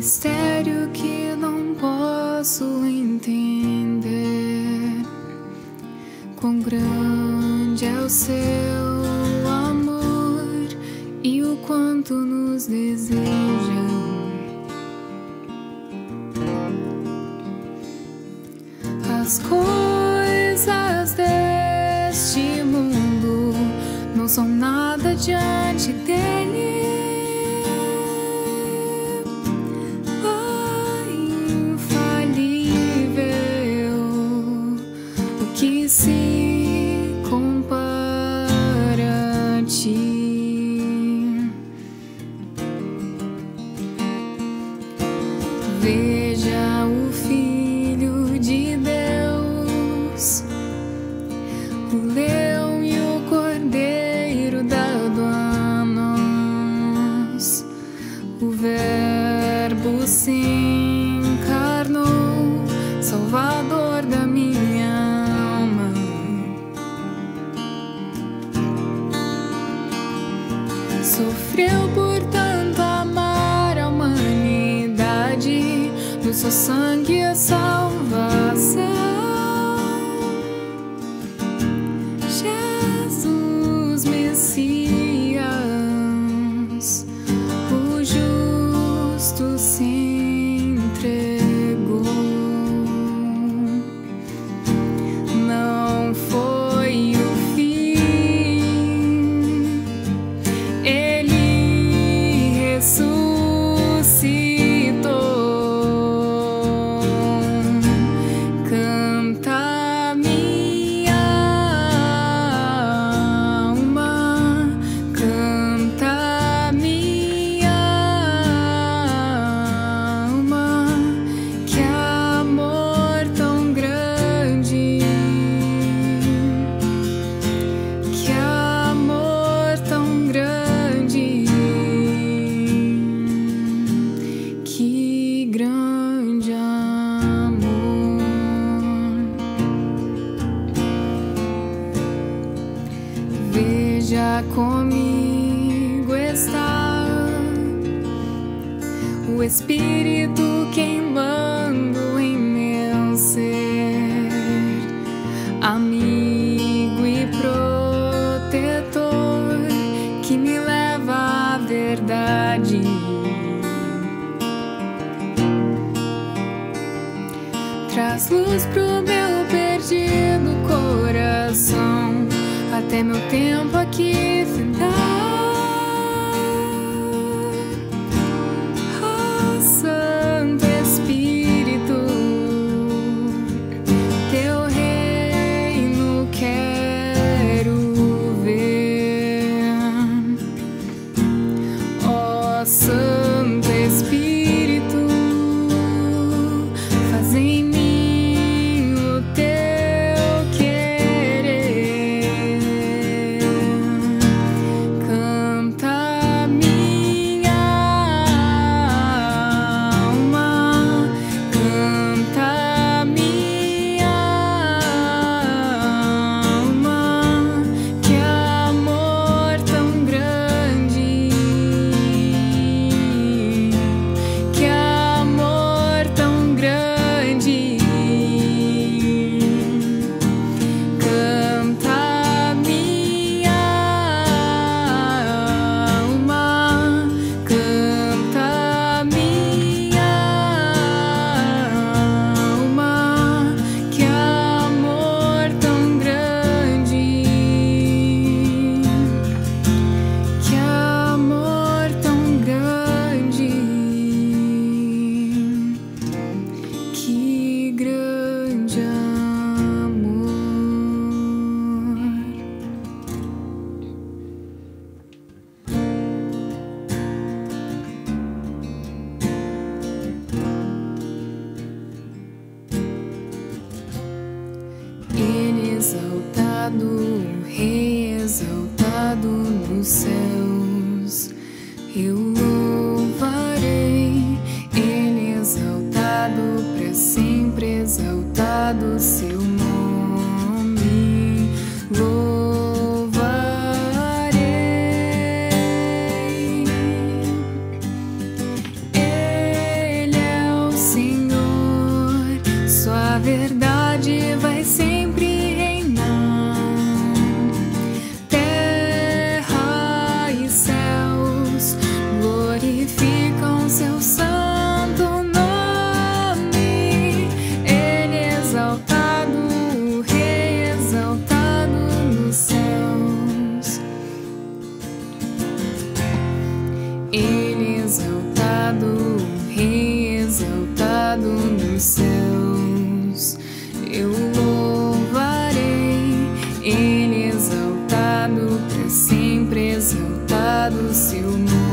mistério que não posso entender. Quão grande é o seu amor e o quanto nos deseja. As coisas deste mundo não são nada diante dele. Que se compara a ti. Veja o Filho de Deus, o leão e o cordeiro dado a nós. O Verbo se encarnou, Salvador da minha sofreu por tanto amar a humanidade, no seu sangue a salvação. Jesus Messias, o justo se entregou. Não foi o fim, Ele ressuscitou. Canta minha alma, canta minha alma, que amor tão grande, que amor tão grande, que grande amor. Veja comigo está o Espírito queimando em meu ser, amigo e protetor, que me leva à verdade. Traz luz pro meu perdido coração, até meu tempo aqui findar. Oh, Santo Espírito, teu reino quero ver. Oh, Santo Espírito, faz em mim o teu querer. Canta minha alma, canta minha alma, que amor tão grande, que amor tão grande. Canta minha alma, canta minha alma, que amor tão grande, que amor tão grande, que grande amor. Ele exaltado, o Rei exaltado nos céus, eu louvarei. Ele exaltado, para sempre exaltado, seu nome louvarei. Rei exaltado nos céus. Eu louvarei, Ele exaltado, para sempre exaltado seu nome.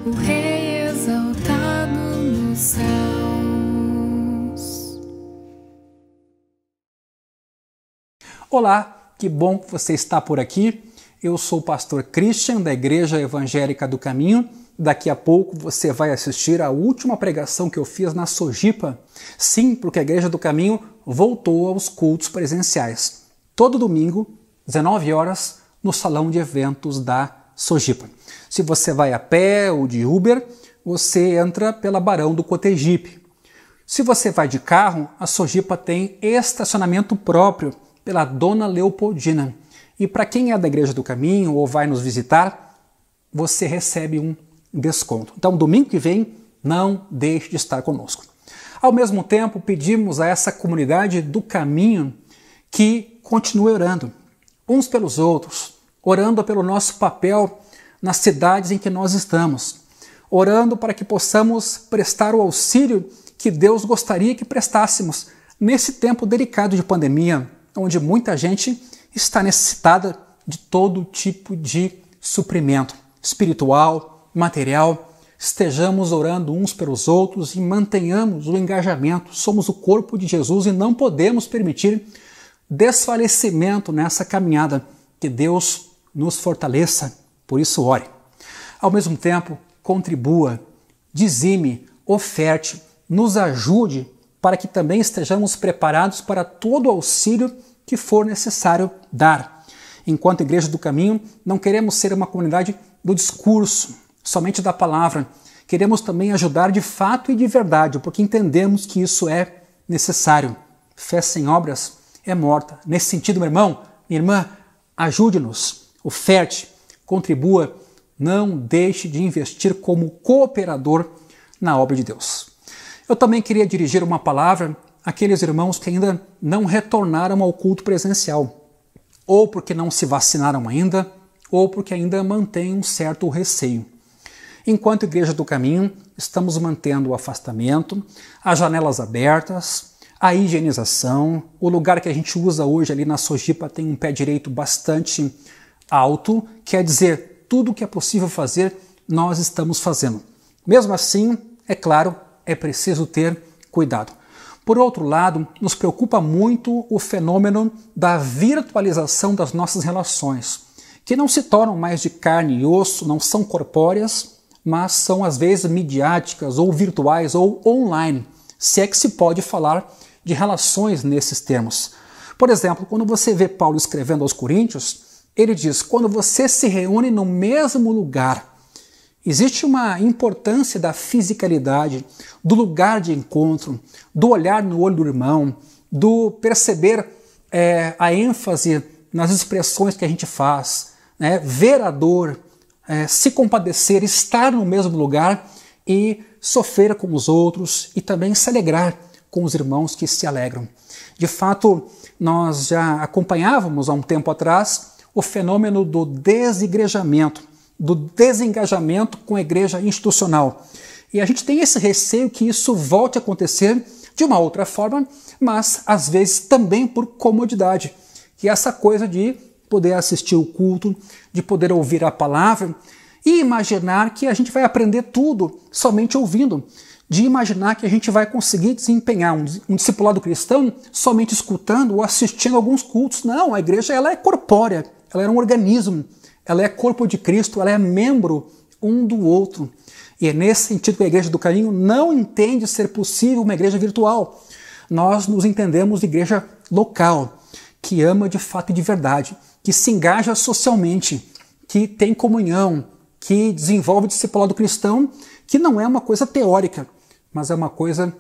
O Rei exaltado nos céus. Olá, que bom que você está por aqui. Eu sou o pastor Christian, da Igreja Evangélica do Caminho. Daqui a pouco você vai assistir a última pregação que eu fiz na Sojipa. Sim, porque a Igreja do Caminho voltou aos cultos presenciais. Todo domingo, 19 horas, no salão de eventos da Sojipa. Se você vai a pé ou de Uber, você entra pela Barão do Cotegipe. Se você vai de carro, a Sojipa tem estacionamento próprio pela Dona Leopoldina. E para quem é da Igreja do Caminho ou vai nos visitar, você recebe um desconto. Então, domingo que vem, não deixe de estar conosco. Ao mesmo tempo, pedimos a essa comunidade do caminho que continue orando uns pelos outros, orando pelo nosso papel nas cidades em que nós estamos, orando para que possamos prestar o auxílio que Deus gostaria que prestássemos nesse tempo delicado de pandemia, onde muita gente está necessitada de todo tipo de suprimento espiritual, material. Estejamos orando uns pelos outros e mantenhamos o engajamento. Somos o corpo de Jesus e não podemos permitir desfalecimento nessa caminhada. Que Deus nos fortaleça. Por isso, ore. Ao mesmo tempo, contribua, dizime, oferte, nos ajude para que também estejamos preparados para todo o auxílio que for necessário dar. Enquanto Igreja do Caminho, não queremos ser uma comunidade do discurso, somente da palavra. Queremos também ajudar de fato e de verdade, porque entendemos que isso é necessário. Fé sem obras é morta. Nesse sentido, meu irmão, minha irmã, ajude-nos, oferte, contribua, não deixe de investir como cooperador na obra de Deus. Eu também queria dirigir uma palavra àqueles irmãos que ainda não retornaram ao culto presencial, ou porque não se vacinaram ainda, ou porque ainda mantêm um certo receio. Enquanto Igreja do Caminho, estamos mantendo o afastamento, as janelas abertas, a higienização. O lugar que a gente usa hoje ali na Sojipa tem um pé direito bastante alto, quer dizer, tudo o que é possível fazer, nós estamos fazendo. Mesmo assim, é claro, é preciso ter cuidado. Por outro lado, nos preocupa muito o fenômeno da virtualização das nossas relações, que não se tornam mais de carne e osso, não são corpóreas, mas são às vezes midiáticas ou virtuais ou online, se é que se pode falar de relações nesses termos. Por exemplo, quando você vê Paulo escrevendo aos Coríntios, ele diz, quando você se reúne no mesmo lugar, existe uma importância da fisicalidade, do lugar de encontro, do olhar no olho do irmão, do perceber a ênfase nas expressões que a gente faz, né? Ver a dor, se compadecer, estar no mesmo lugar e sofrer com os outros e também se alegrar com os irmãos que se alegram. De fato, nós já acompanhávamos há um tempo atrás o fenômeno do desigrejamento, do desengajamento com a igreja institucional. E a gente tem esse receio que isso volte a acontecer de uma outra forma, mas às vezes também por comodidade, que é essa coisa de poder assistir o culto, de poder ouvir a palavra e imaginar que a gente vai aprender tudo somente ouvindo, de imaginar que a gente vai conseguir desempenhar um discipulado cristão somente escutando ou assistindo alguns cultos. Não, a igreja ela é corpórea, ela é um organismo, ela é corpo de Cristo, ela é membro um do outro. E é nesse sentido que a Igreja do Caminho não entende ser possível uma igreja virtual. Nós nos entendemos de igreja local, que ama de fato e de verdade, que se engaja socialmente, que tem comunhão, que desenvolve discipulado cristão, que não é uma coisa teórica, mas é uma coisa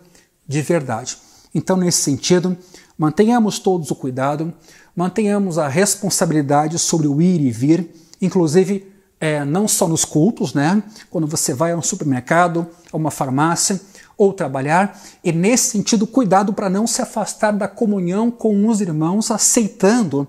de verdade. Então, nesse sentido, mantenhamos todos o cuidado, mantenhamos a responsabilidade sobre o ir e vir, inclusive não só nos cultos, né? Quando você vai a um supermercado, a uma farmácia ou trabalhar, e nesse sentido, cuidado para não se afastar da comunhão com os irmãos, aceitando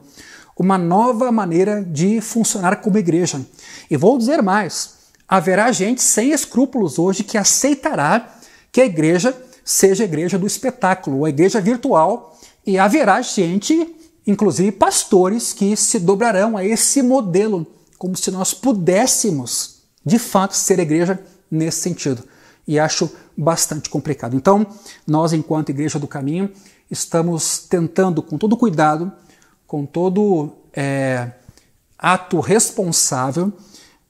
uma nova maneira de funcionar como igreja. E vou dizer mais, haverá gente sem escrúpulos hoje que aceitará que a igreja seja a igreja do espetáculo, a igreja virtual, e haverá gente, inclusive pastores, que se dobrarão a esse modelo, como se nós pudéssemos, de fato, ser igreja nesse sentido. E acho bastante complicado. Então, nós, enquanto Igreja do Caminho, estamos tentando, com todo cuidado, com todo ato responsável,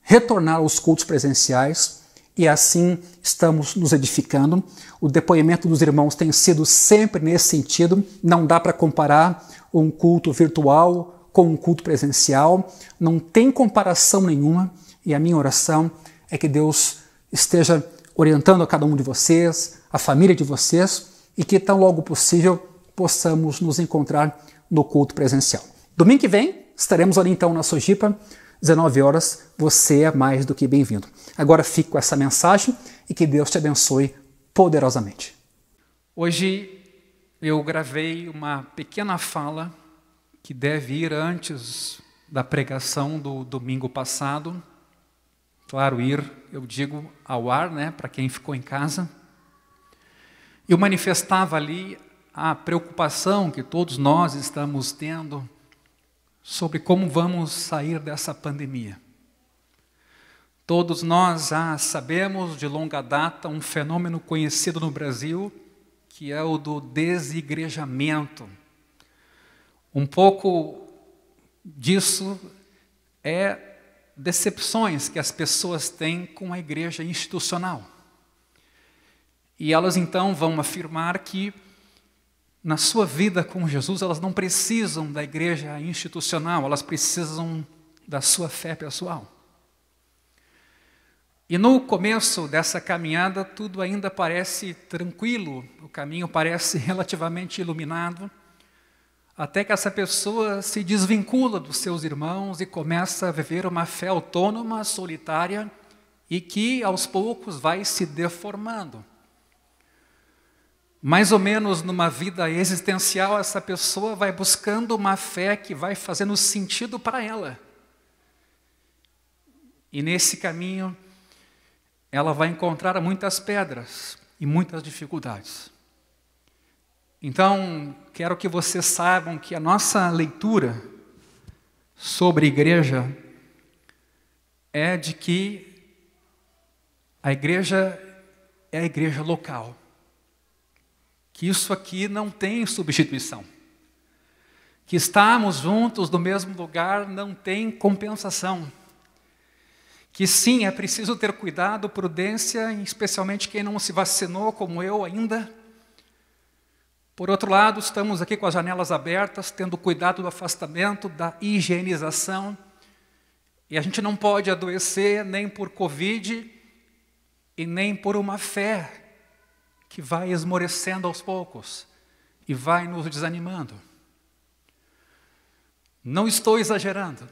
retornar aos cultos presenciais, e assim estamos nos edificando. O depoimento dos irmãos tem sido sempre nesse sentido. Não dá para comparar um culto virtual com um culto presencial, não tem comparação nenhuma, e a minha oração é que Deus esteja orientando a cada um de vocês, a família de vocês, e que tão logo possível possamos nos encontrar no culto presencial. Domingo que vem estaremos ali então na Sojipa, 19 horas, você é mais do que bem-vindo. Agora fico com essa mensagem e que Deus te abençoe poderosamente. Hoje eu gravei uma pequena fala que deve ir antes da pregação do domingo passado. Claro, eu digo ao ar, né, para quem ficou em casa. Eu manifestava ali a preocupação que todos nós estamos tendo sobre como vamos sair dessa pandemia. Todos nós já sabemos de longa data um fenômeno conhecido no Brasil, que é o do desigrejamento. Um pouco disso é decepções que as pessoas têm com a igreja institucional. E elas então vão afirmar que na sua vida com Jesus elas não precisam da igreja institucional, elas precisam da sua fé pessoal. E no começo dessa caminhada tudo ainda parece tranquilo, o caminho parece relativamente iluminado, até que essa pessoa se desvincula dos seus irmãos e começa a viver uma fé autônoma, solitária, e que aos poucos vai se deformando. Mais ou menos numa vida existencial, essa pessoa vai buscando uma fé que vai fazendo sentido para ela. E nesse caminho, ela vai encontrar muitas pedras e muitas dificuldades. Então, quero que vocês saibam que a nossa leitura sobre igreja é de que a igreja é a igreja local. Que isso aqui não tem substituição. Que estarmos juntos no mesmo lugar não tem compensação. Que sim, é preciso ter cuidado, prudência, especialmente quem não se vacinou como eu ainda. Por outro lado, estamos aqui com as janelas abertas, tendo cuidado do afastamento, da higienização. E a gente não pode adoecer nem por Covid e nem por uma fé que vai esmorecendo aos poucos e vai nos desanimando. Não estou exagerando.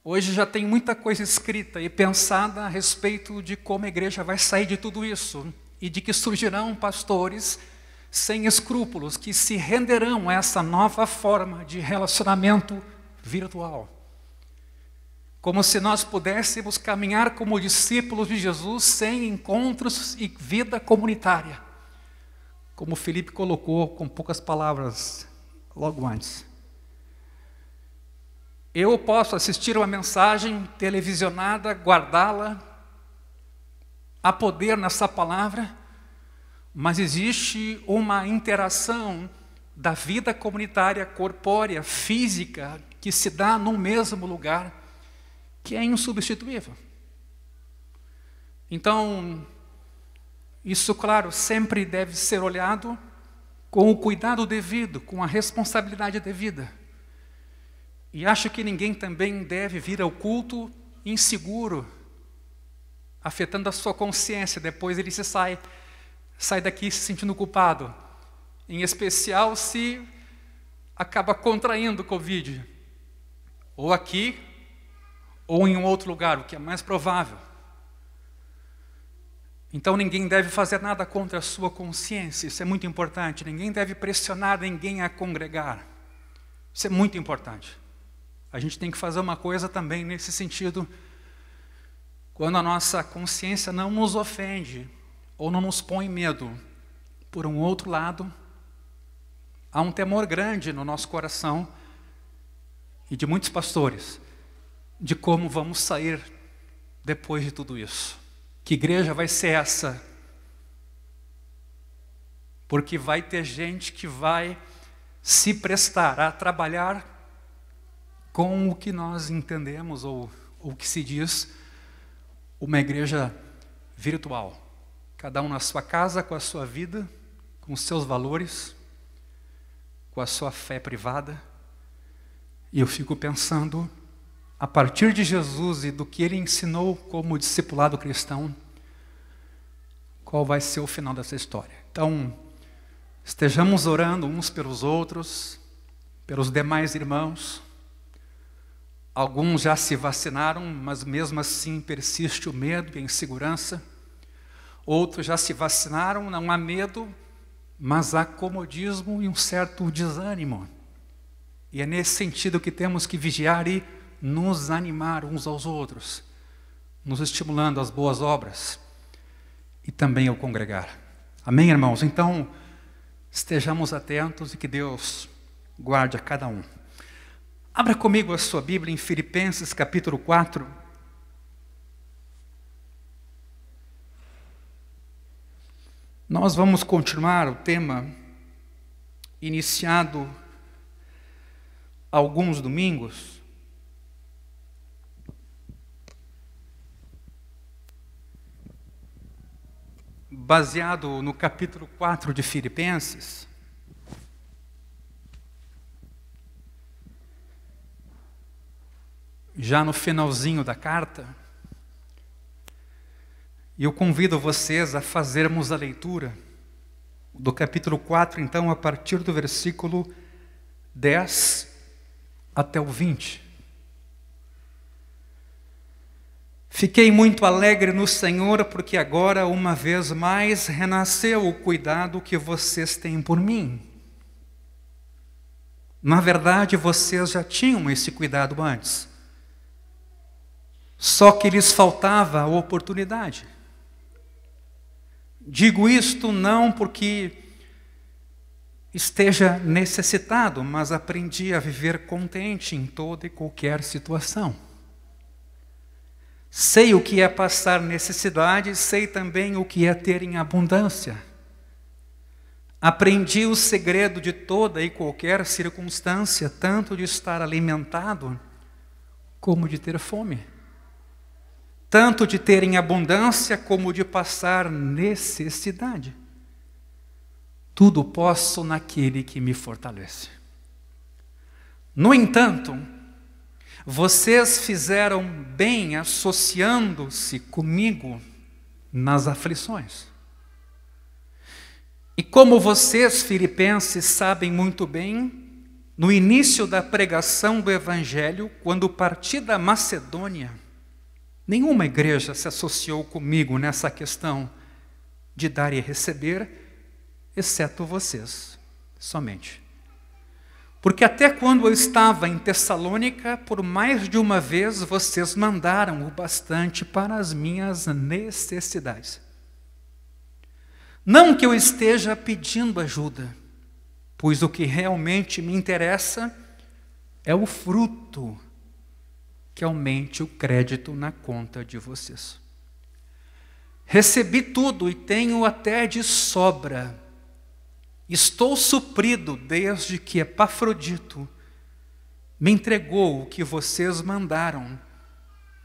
Hoje já tem muita coisa escrita e pensada a respeito de como a igreja vai sair de tudo isso e de que surgirão pastores sem escrúpulos que se renderão a essa nova forma de relacionamento virtual. Como se nós pudéssemos caminhar como discípulos de Jesus sem encontros e vida comunitária. Como Felipe colocou com poucas palavras logo antes. Eu posso assistir uma mensagem televisionada, guardá-la, há poder nessa palavra, mas existe uma interação da vida comunitária, corpórea, física, que se dá no mesmo lugar, que é insubstituível. Então, isso, claro, sempre deve ser olhado com o cuidado devido, com a responsabilidade devida. E acho que ninguém também deve vir ao culto inseguro, afetando a sua consciência. Depois ele sai daqui se sentindo culpado. Em especial se acaba contraindo o Covid. Ou aqui, ou em um outro lugar, o que é mais provável. Então ninguém deve fazer nada contra a sua consciência, isso é muito importante. Ninguém deve pressionar ninguém a congregar. Isso é muito importante. A gente tem que fazer uma coisa também nesse sentido, quando a nossa consciência não nos ofende, ou não nos põe medo. Por um outro lado, há um temor grande no nosso coração, e de muitos pastores, de como vamos sair depois de tudo isso. Que igreja vai ser essa? Porque vai ter gente que vai se prestar a trabalhar com o que nós entendemos, ou o que se diz, uma igreja virtual. Cada um na sua casa, com a sua vida, com os seus valores, com a sua fé privada. E eu fico pensando, a partir de Jesus e do que Ele ensinou como discipulado cristão, qual vai ser o final dessa história. Então, estejamos orando uns pelos outros, pelos demais irmãos. Alguns já se vacinaram, mas mesmo assim persiste o medo e a insegurança. Outros já se vacinaram, não há medo, mas há comodismo e um certo desânimo. E é nesse sentido que temos que vigiar e nos animar uns aos outros, nos estimulando às boas obras e também ao congregar. Amém, irmãos? Então, estejamos atentos e que Deus guarde a cada um. Abra comigo a sua Bíblia em Filipenses capítulo 4. Nós vamos continuar o tema iniciado há alguns domingos. Baseado no capítulo 4 de Filipenses. Já no finalzinho da carta. E eu convido vocês a fazermos a leitura do capítulo 4, então, a partir do versículo 10 até o 20. Fiquei muito alegre no Senhor, porque agora, uma vez mais, renasceu o cuidado que vocês têm por mim. Na verdade, vocês já tinham esse cuidado antes. Só que lhes faltava a oportunidade. Digo isto não porque esteja necessitado, mas aprendi a viver contente em toda e qualquer situação. Sei o que é passar necessidade, sei também o que é ter em abundância. Aprendi o segredo de toda e qualquer circunstância, tanto de estar alimentado, como de ter fome. Tanto de ter em abundância, como de passar necessidade. Tudo posso naquele que me fortalece. No entanto, vocês fizeram bem associando-se comigo nas aflições. E como vocês, filipenses, sabem muito bem, no início da pregação do Evangelho, quando parti da Macedônia, nenhuma igreja se associou comigo nessa questão de dar e receber, exceto vocês, somente. Porque até quando eu estava em Tessalônica, por mais de uma vez vocês mandaram o bastante para as minhas necessidades. Não que eu esteja pedindo ajuda, pois o que realmente me interessa é o fruto que aumente o crédito na conta de vocês. Recebi tudo e tenho até de sobra. Estou suprido desde que Epafrodito me entregou o que vocês mandaram,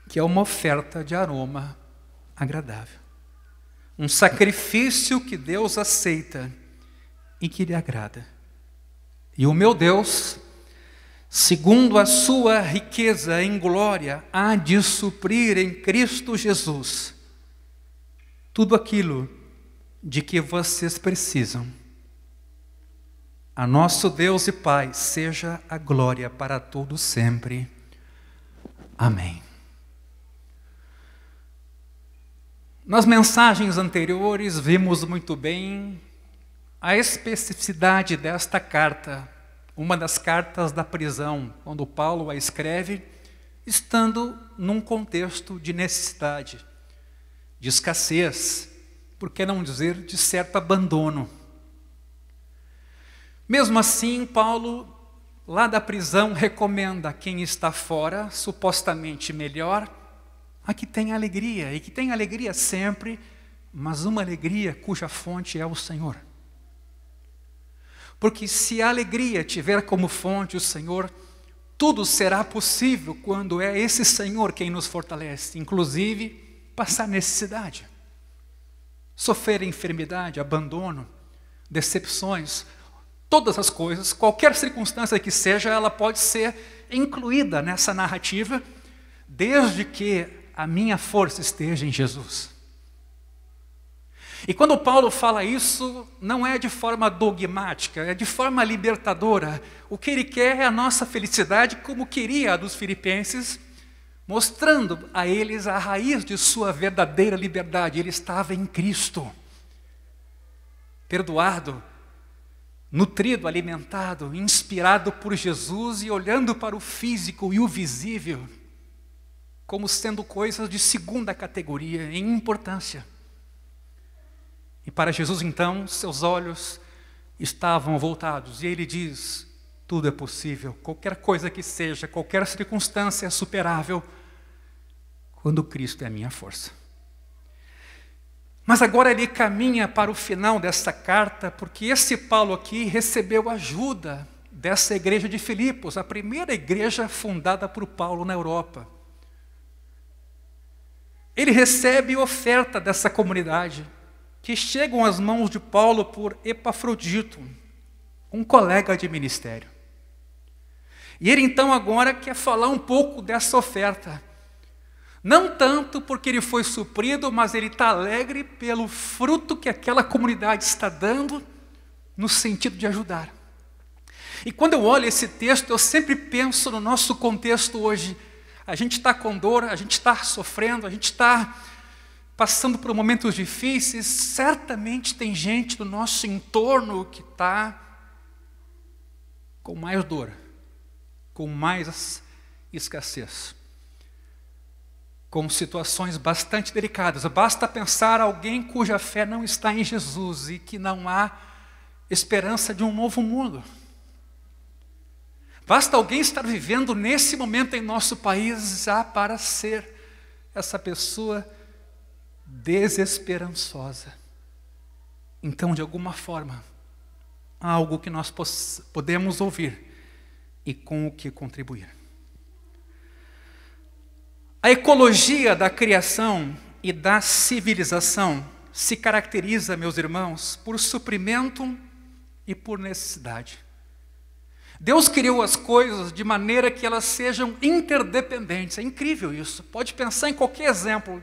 que é uma oferta de aroma agradável. Um sacrifício que Deus aceita e que lhe agrada. E o meu Deus, segundo a sua riqueza em glória, há de suprir em Cristo Jesus tudo aquilo de que vocês precisam. A nosso Deus e Pai seja a glória para todos sempre. Amém. Nas mensagens anteriores vimos muito bem a especificidade desta carta, uma das cartas da prisão, quando Paulo a escreve, estando num contexto de necessidade, de escassez, por que não dizer de certo abandono. Mesmo assim, Paulo, lá da prisão, recomenda a quem está fora, supostamente melhor, a que tem alegria, e que tem alegria sempre, mas uma alegria cuja fonte é o Senhor. Porque se a alegria tiver como fonte o Senhor, tudo será possível quando é esse Senhor quem nos fortalece, inclusive passar necessidade, sofrer enfermidade, abandono, decepções, todas as coisas, qualquer circunstância que seja, ela pode ser incluída nessa narrativa, desde que a minha força esteja em Jesus. E quando Paulo fala isso, não é de forma dogmática, é de forma libertadora. O que ele quer é a nossa felicidade, como queria a dos filipenses, mostrando a eles a raiz de sua verdadeira liberdade. Ele estava em Cristo, perdoado, nutrido, alimentado, inspirado por Jesus e olhando para o físico e o visível como sendo coisas de segunda categoria em importância. E para Jesus, então, seus olhos estavam voltados. E ele diz, tudo é possível, qualquer coisa que seja, qualquer circunstância é superável, quando Cristo é a minha força. Mas agora ele caminha para o final dessa carta, porque esse Paulo aqui recebeu ajuda dessa igreja de Filipos, a primeira igreja fundada por Paulo na Europa. Ele recebe oferta dessa comunidade, que chegam às mãos de Paulo por Epafrodito, um colega de ministério. E ele então agora quer falar um pouco dessa oferta. Não tanto porque ele foi suprido, mas ele está alegre pelo fruto que aquela comunidade está dando, no sentido de ajudar. E quando eu olho esse texto, eu sempre penso no nosso contexto hoje. A gente está com dor, a gente está sofrendo, a gente está passando por momentos difíceis. Certamente tem gente do nosso entorno que está com mais dor, com mais escassez, com situações bastante delicadas. Basta pensar alguém cuja fé não está em Jesus e que não há esperança de um novo mundo. Basta alguém estar vivendo nesse momento em nosso país já para ser essa pessoa desesperançosa. Então, de alguma forma, há algo que nós podemos ouvir e com o que contribuir. A ecologia da criação e da civilização se caracteriza, meus irmãos, por suprimento e por necessidade. Deus criou as coisas de maneira que elas sejam interdependentes. É incrível isso. Pode pensar em qualquer exemplo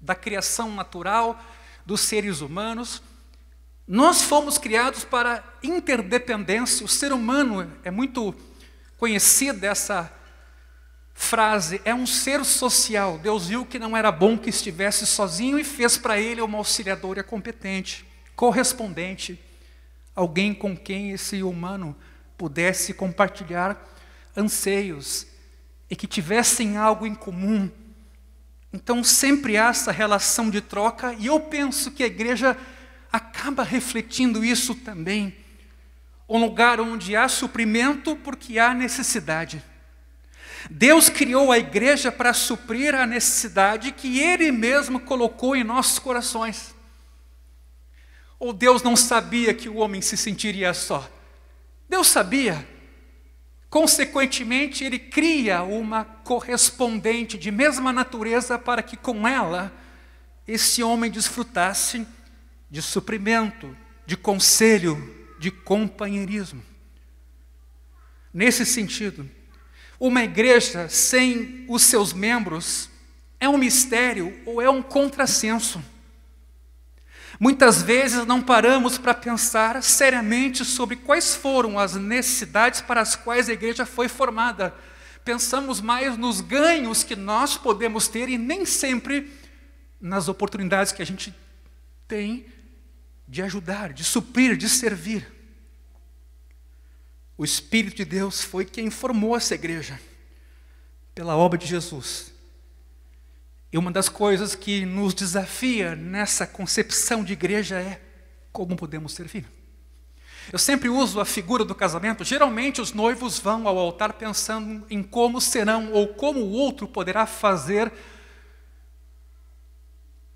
da criação natural, dos seres humanos. Nós fomos criados para interdependência. O ser humano é muito conhecido essa frase, é um ser social. Deus viu que não era bom que estivesse sozinho e fez para ele uma auxiliadora competente, correspondente, alguém com quem esse humano pudesse compartilhar anseios e que tivessem algo em comum. Então sempre há essa relação de troca, e eu penso que a igreja acaba refletindo isso também. Um lugar onde há suprimento porque há necessidade. Deus criou a igreja para suprir a necessidade que Ele mesmo colocou em nossos corações. Ou Deus não sabia que o homem se sentiria só? Deus sabia. Consequentemente, Ele cria uma correspondente de mesma natureza para que com ela esse homem desfrutasse de suprimento, de conselho, de companheirismo. Nesse sentido, uma igreja sem os seus membros é um mistério ou é um contrassenso. Muitas vezes não paramos para pensar seriamente sobre quais foram as necessidades para as quais a igreja foi formada. Pensamos mais nos ganhos que nós podemos ter e nem sempre nas oportunidades que a gente tem de ajudar, de suprir, de servir. O Espírito de Deus foi quem formou essa igreja, pela obra de Jesus. E uma das coisas que nos desafia nessa concepção de igreja é como podemos servir. Eu sempre uso a figura do casamento. Geralmente os noivos vão ao altar pensando em como serão ou como o outro poderá fazer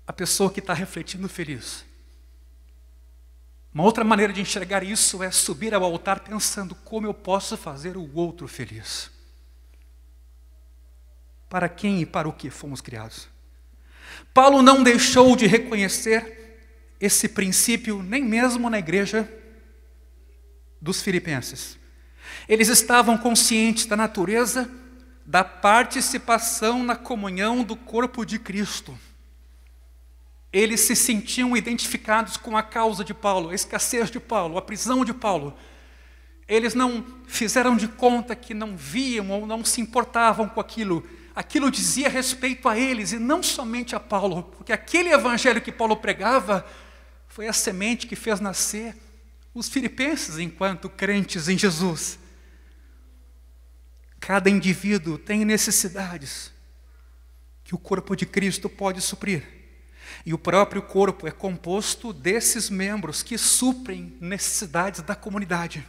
a pessoa que está refletindo feliz. Uma outra maneira de enxergar isso é subir ao altar pensando como eu posso fazer o outro feliz. Para quem e para o que fomos criados? Paulo não deixou de reconhecer esse princípio nem mesmo na igreja dos filipenses. Eles estavam conscientes da natureza da participação na comunhão do corpo de Cristo. Eles se sentiam identificados com a causa de Paulo, a escassez de Paulo, a prisão de Paulo. Eles não fizeram de conta que não viam ou não se importavam com aquilo. Aquilo dizia respeito a eles e não somente a Paulo, porque aquele evangelho que Paulo pregava foi a semente que fez nascer os filipenses enquanto crentes em Jesus. Cada indivíduo tem necessidades que o corpo de Cristo pode suprir. E o próprio corpo é composto desses membros que suprem necessidades da comunidade.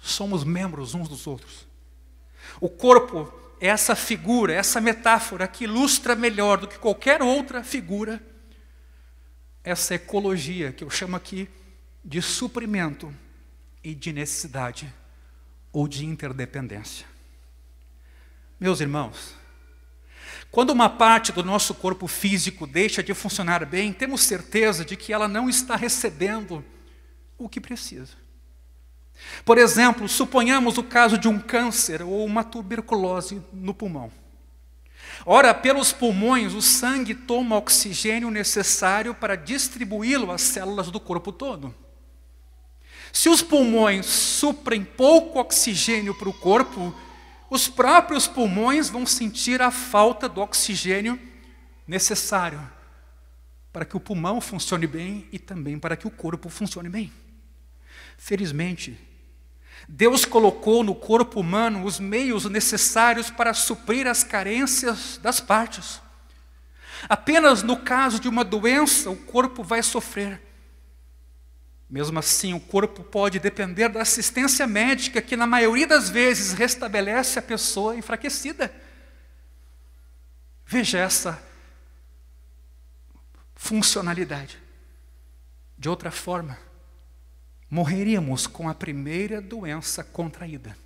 Somos membros uns dos outros. O corpo é essa figura, essa metáfora que ilustra melhor do que qualquer outra figura essa ecologia que eu chamo aqui de suprimento e de necessidade ou de interdependência. Meus irmãos, quando uma parte do nosso corpo físico deixa de funcionar bem, temos certeza de que ela não está recebendo o que precisa. Por exemplo, suponhamos o caso de um câncer ou uma tuberculose no pulmão. Ora, pelos pulmões, o sangue toma o oxigênio necessário para distribuí-lo às células do corpo todo. Se os pulmões suprem pouco oxigênio para o corpo, os próprios pulmões vão sentir a falta do oxigênio necessário para que o pulmão funcione bem e também para que o corpo funcione bem. Felizmente, Deus colocou no corpo humano os meios necessários para suprir as carências das partes. Apenas no caso de uma doença, o corpo vai sofrer. Mesmo assim, o corpo pode depender da assistência médica, que na maioria das vezes restabelece a pessoa enfraquecida. Veja essa funcionalidade. De outra forma, morreríamos com a primeira doença contraída,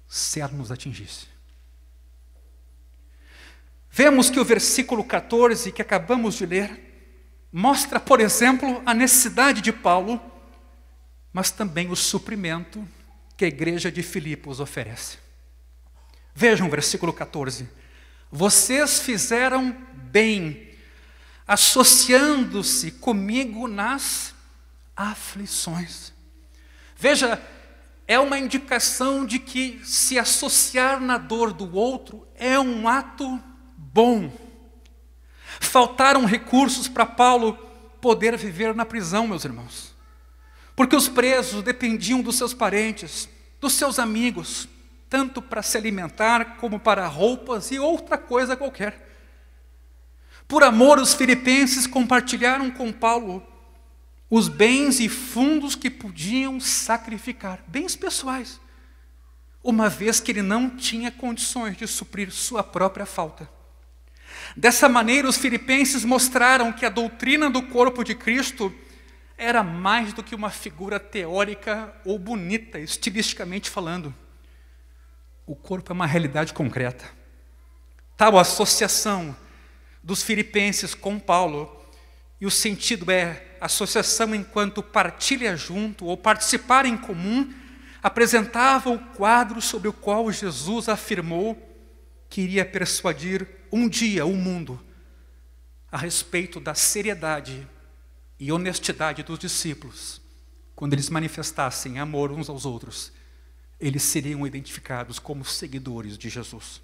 se ela nos atingisse. Vemos que o versículo 14, que acabamos de ler, mostra, por exemplo, a necessidade de Paulo, mas também o suprimento que a igreja de Filipos oferece. Vejam o versículo 14. Vocês fizeram bem, associando-se comigo nas aflições. Veja, é uma indicação de que se associar na dor do outro é um ato bom. Faltaram recursos para Paulo poder viver na prisão, meus irmãos. Porque os presos dependiam dos seus parentes, dos seus amigos, tanto para se alimentar como para roupas e outra coisa qualquer. Por amor, os filipenses compartilharam com Paulo os bens e fundos que podiam sacrificar, bens pessoais, uma vez que ele não tinha condições de suprir sua própria falta. Dessa maneira, os filipenses mostraram que a doutrina do corpo de Cristo era mais do que uma figura teórica ou bonita, estilisticamente falando. O corpo é uma realidade concreta. Tal associação dos filipenses com Paulo, e o sentido é associação enquanto partilha junto ou participar em comum, apresentava o quadro sobre o qual Jesus afirmou que iria persuadir um dia o mundo a respeito da seriedade e honestidade dos discípulos. Quando eles manifestassem amor uns aos outros, eles seriam identificados como seguidores de Jesus.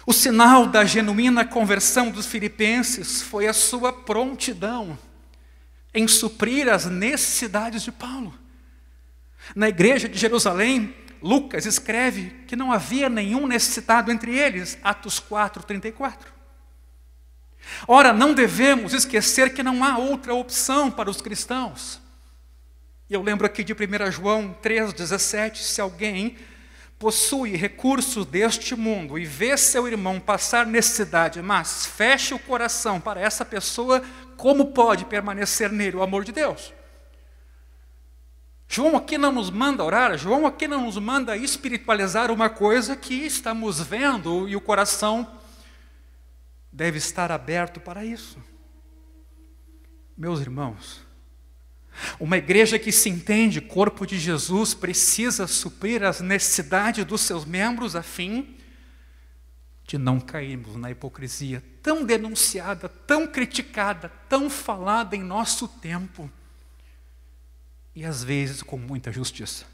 O sinal da genuína conversão dos filipenses foi a sua prontidão em suprir as necessidades de Paulo. Na igreja de Jerusalém, Lucas escreve que não havia nenhum necessitado entre eles, Atos 4:34. Ora, não devemos esquecer que não há outra opção para os cristãos. Eu lembro aqui de 1 João 3,17, se alguém possui recursos deste mundo e vê seu irmão passar necessidade, mas fecha o coração para essa pessoa, como pode permanecer nele o amor de Deus? João aqui não nos manda orar, João aqui não nos manda espiritualizar uma coisa que estamos vendo e o coração deve estar aberto para isso. Meus irmãos, uma igreja que se entende corpo de Jesus precisa suprir as necessidades dos seus membros a fim de não cairmos na hipocrisia tão denunciada, tão criticada, tão falada em nosso tempo e às vezes com muita justiça.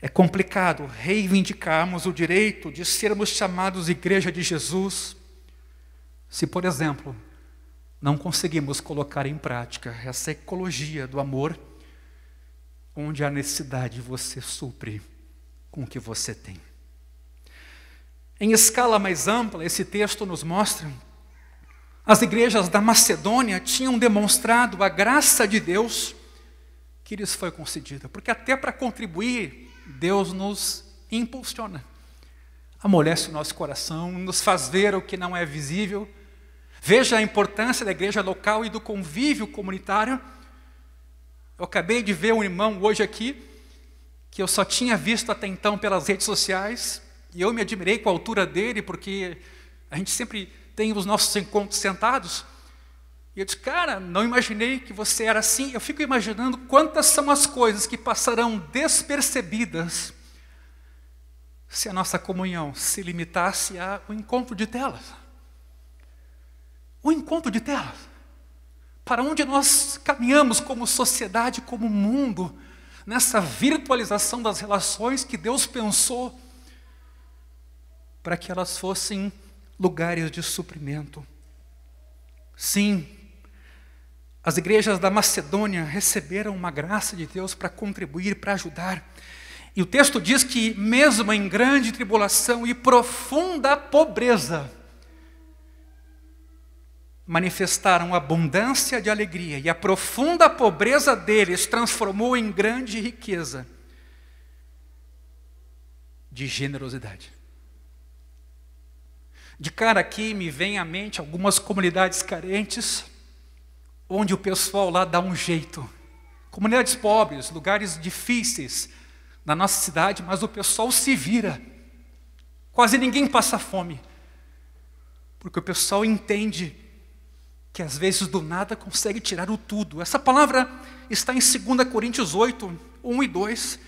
É complicado reivindicarmos o direito de sermos chamados igreja de Jesus se, por exemplo, não conseguimos colocar em prática essa ecologia do amor, onde há necessidade você supre com o que você tem. Em escala mais ampla, esse texto nos mostra, as igrejas da Macedônia tinham demonstrado a graça de Deus que lhes foi concedida, porque até para contribuir, Deus nos impulsiona, amolece o nosso coração, nos faz ver o que não é visível. Veja a importância da igreja local e do convívio comunitário. Eu acabei de ver um irmão hoje aqui, que eu só tinha visto até então pelas redes sociais, e eu me admirei com a altura dele, porque a gente sempre tem os nossos encontros sentados, e eu disse, cara, não imaginei que você era assim. Eu fico imaginando quantas são as coisas que passarão despercebidas se a nossa comunhão se limitasse ao encontro de telas. O encontro de telas, para onde nós caminhamos como sociedade, como mundo, nessa virtualização das relações que Deus pensou para que elas fossem lugares de suprimento. Sim, as igrejas da Macedônia receberam uma graça de Deus para contribuir, para ajudar. E o texto diz que mesmo em grande tribulação e profunda pobreza, manifestaram abundância de alegria, e a profunda pobreza deles transformou em grande riqueza de generosidade. De cara aqui me vem à mente algumas comunidades carentes, onde o pessoal lá dá um jeito. Comunidades pobres, lugares difíceis na nossa cidade, mas o pessoal se vira. Quase ninguém passa fome, porque o pessoal entende que às vezes do nada consegue tirar o tudo. Essa palavra está em 2 Coríntios 8, 1 e 2.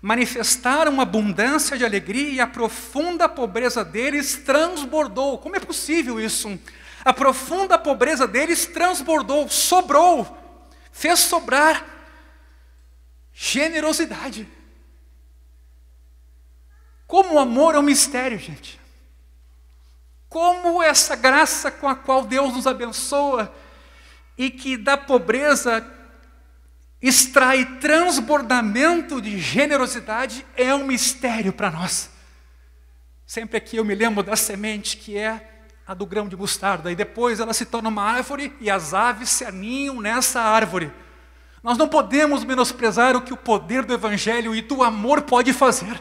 Manifestaram abundância de alegria e a profunda pobreza deles transbordou. Como é possível isso? A profunda pobreza deles transbordou, sobrou, fez sobrar generosidade. Como o amor é um mistério, gente. Como essa graça com a qual Deus nos abençoa e que da pobreza extrai transbordamento de generosidade, é um mistério para nós. Sempre aqui eu me lembro da semente que é a do grão de mostarda, e depois ela se torna uma árvore e as aves se aninham nessa árvore. Nós não podemos menosprezar o que o poder do Evangelho e do amor pode fazer.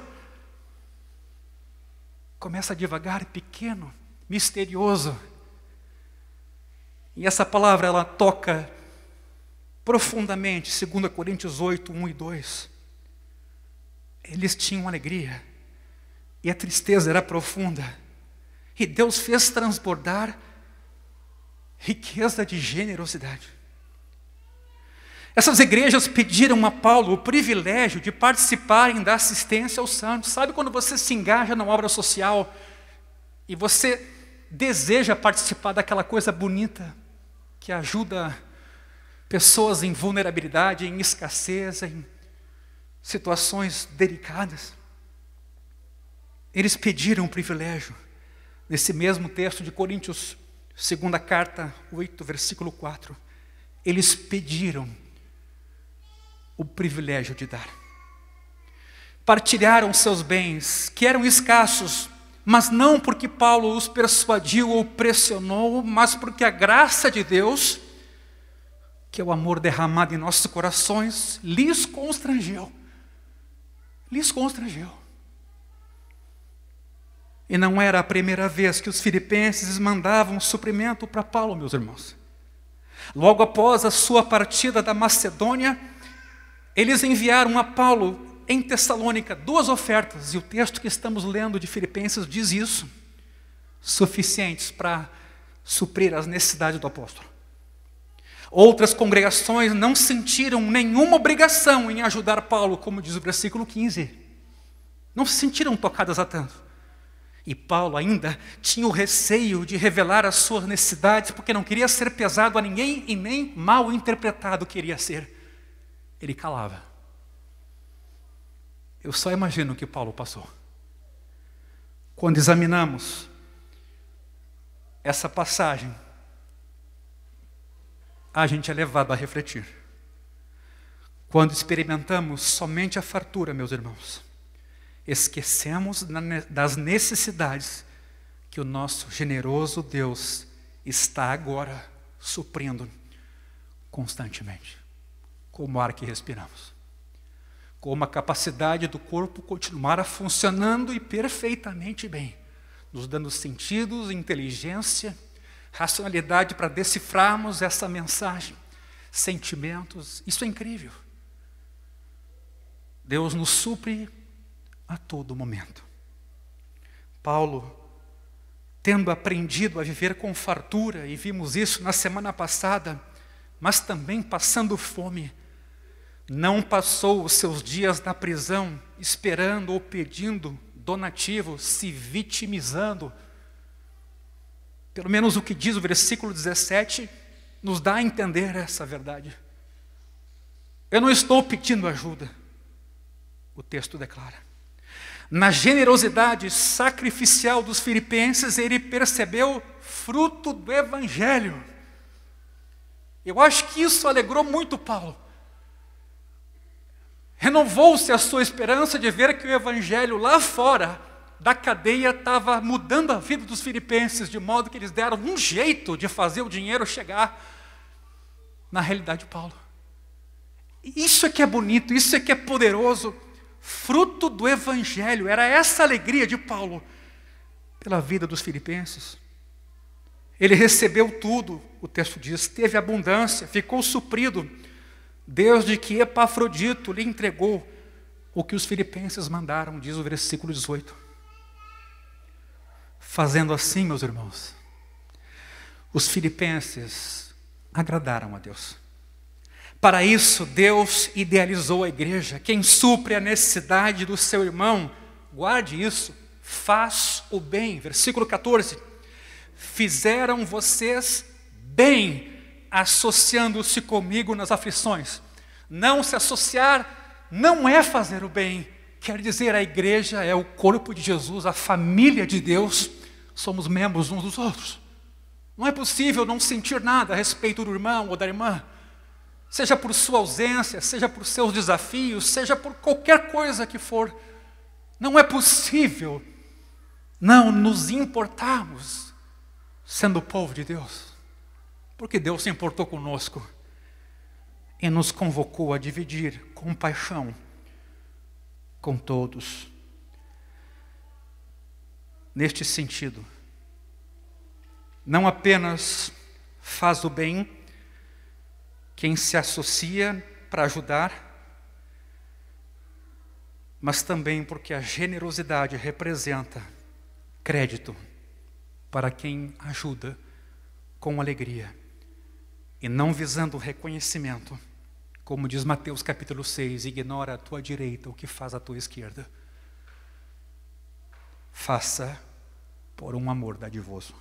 Começa devagar, pequeno, misterioso. E essa palavra ela toca profundamente, 2 Coríntios 8, 1 e 2. Eles tinham alegria, e a tristeza era profunda. E Deus fez transbordar riqueza de generosidade. Essas igrejas pediram a Paulo o privilégio de participarem da assistência aos santos. Sabe quando você se engaja numa obra social e você deseja participar daquela coisa bonita que ajuda pessoas em vulnerabilidade, em escassez, em situações delicadas? Eles pediram o privilégio. Nesse mesmo texto de Coríntios, 2ª carta, 8, versículo 4, eles pediram o privilégio de dar. Partilharam seus bens, que eram escassos, mas não porque Paulo os persuadiu ou pressionou, mas porque a graça de Deus, que é o amor derramado em nossos corações, lhes constrangeu. Lhes constrangeu. E não era a primeira vez que os filipenses mandavam suprimento para Paulo, meus irmãos. Logo após a sua partida da Macedônia, eles enviaram a Paulo em Tessalônica 2 ofertas, e o texto que estamos lendo de Filipenses diz isso, suficientes para suprir as necessidades do apóstolo. Outras congregações não sentiram nenhuma obrigação em ajudar Paulo, como diz o versículo 15. Não se sentiram tocadas a tanto. E Paulo ainda tinha o receio de revelar as suas necessidades, porque não queria ser pesado a ninguém e nem mal interpretado queria ser. Ele calava. Eu só imagino o que Paulo passou. Quando examinamos essa passagem, a gente é levado a refletir. Quando experimentamos somente a fartura, meus irmãos, esquecemos das necessidades que o nosso generoso Deus está agora suprindo constantemente. Como o ar que respiramos. Como a capacidade do corpo continuar funcionando e perfeitamente bem, nos dando sentidos, inteligência, racionalidade para decifrarmos essa mensagem, sentimentos. Isso é incrível. Deus nos supre a todo momento. Paulo, tendo aprendido a viver com fartura, e vimos isso na semana passada, mas também passando fome, não passou os seus dias na prisão esperando ou pedindo donativo, se vitimizando. Pelo menos o que diz o versículo 17 nos dá a entender essa verdade. Eu não estou pedindo ajuda, o texto declara. Na generosidade sacrificial dos filipenses, ele percebeu fruto do Evangelho. Eu acho que isso alegrou muito Paulo. Renovou-se a sua esperança de ver que o Evangelho lá fora da cadeia estava mudando a vida dos filipenses, de modo que eles deram um jeito de fazer o dinheiro chegar na realidade de Paulo. Isso é que é bonito, isso é que é poderoso. Fruto do Evangelho, era essa alegria de Paulo pela vida dos filipenses. Ele recebeu tudo, o texto diz, teve abundância, ficou suprido, desde que Epafrodito lhe entregou o que os filipenses mandaram, diz o versículo 18. Fazendo assim, meus irmãos, os filipenses agradaram a Deus. Para isso, Deus idealizou a igreja. Quem supre a necessidade do seu irmão, guarde isso, faz o bem. Versículo 14. Fizeram vocês bem, associando-se comigo nas aflições. Não se associar não é fazer o bem. Quer dizer, a igreja é o corpo de Jesus, a família de Deus. Somos membros uns dos outros. Não é possível não sentir nada a respeito do irmão ou da irmã. seja por sua ausência, seja por seus desafios, seja por qualquer coisa que for, não é possível não nos importarmos sendo o povo de Deus. Porque Deus se importou conosco e nos convocou a dividir compaixão com todos. Neste sentido, não apenas faz o bem quem se associa para ajudar, mas também porque a generosidade representa crédito para quem ajuda com alegria e não visando o reconhecimento, como diz Mateus capítulo 6, ignora a tua direita o que faz a tua esquerda. Faça por um amor dadivoso.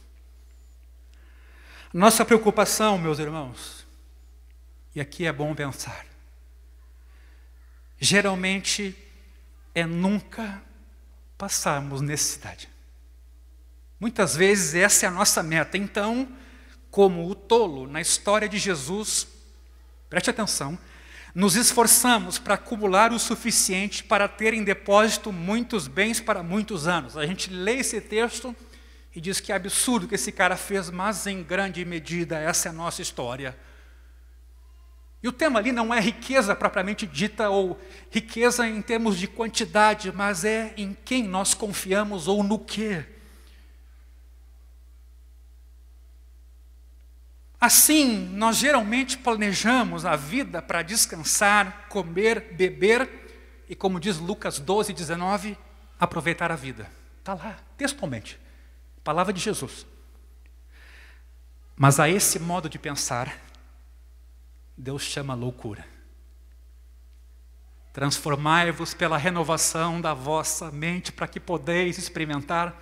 Nossa preocupação, meus irmãos, e aqui é bom pensar, geralmente é nunca passarmos necessidade. Muitas vezes essa é a nossa meta. Então, como o tolo na história de Jesus, preste atenção, nos esforçamos para acumular o suficiente para ter em depósito muitos bens para muitos anos. A gente lê esse texto e diz que é absurdo o que esse cara fez, mas em grande medida essa é a nossa história. E o tema ali não é riqueza propriamente dita ou riqueza em termos de quantidade, mas é em quem nós confiamos ou no quê. Assim, nós geralmente planejamos a vida para descansar, comer, beber e, como diz Lucas 12, 19, aproveitar a vida. Está lá, textualmente, palavra de Jesus. Mas a esse modo de pensar, Deus chama loucura. Transformai-vos pela renovação da vossa mente para que podeis experimentar